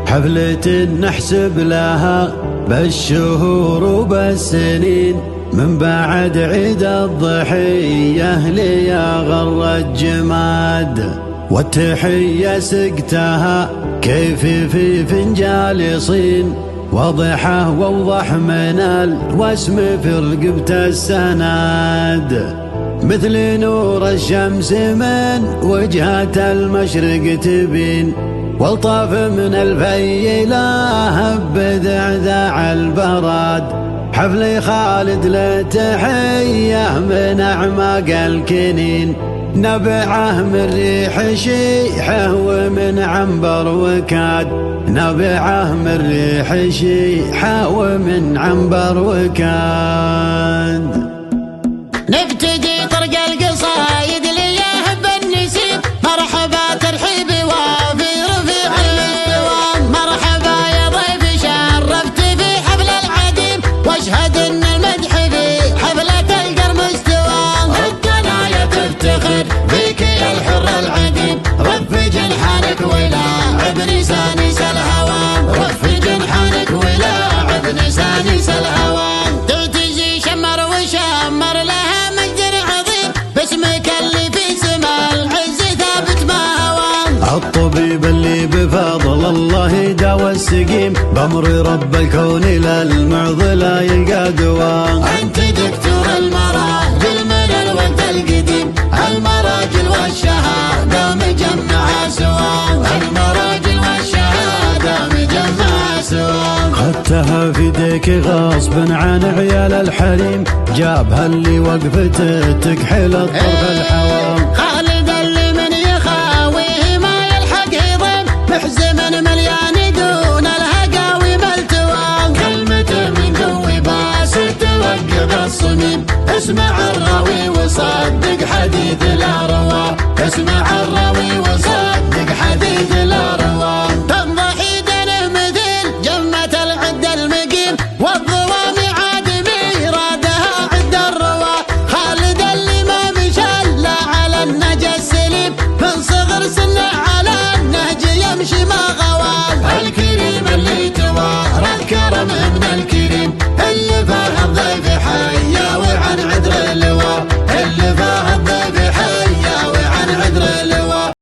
حفلة نحسب لها بالشهور وبالسنين، من بعد عيد الضحية ليا غر الجماد، والتحية سقتها كيف في فنجال صين، وضحه ووضح من الوسم في رقبة السناد، مثل نور الشمس من وجهة المشرق تبين، والطاف من الفي لهب ذعذع البراد، حفل خالد للتحية من أعماق الكنين، نبعه من ريح شيحه ومن عنبر وكاد، نبعه من ريح شيحه ومن عنبر وكاد. نبتدي طرق القصايد ليهب النسيم، مرحبا ترحيبي وفي رفيع الديوان، مرحبا يا ضيف شرفت في حفل العديم، واشهد ان المدح في حفلة القرم استوان، القنايا تفتخر فيك يا الحر العديم، رف جنحانك ولاعب نسانيس الهوان، رف جنحانك ولاعب نسانيس الهوان، ترتجي شمر وشمر لها الطبيب اللي بفضل الله داوى السقيم، بأمر رب الكون للمعضلة يلقى دواء. أنت دكتور المراجل من الوقت القديم، المراجل والشهادة مجمعة سوا، المراجل والشهادة مجمعة سوا. خدتها في يديك غصب عن عيال الحريم، جابها اللي وقفته تكحل الطرف الحوام.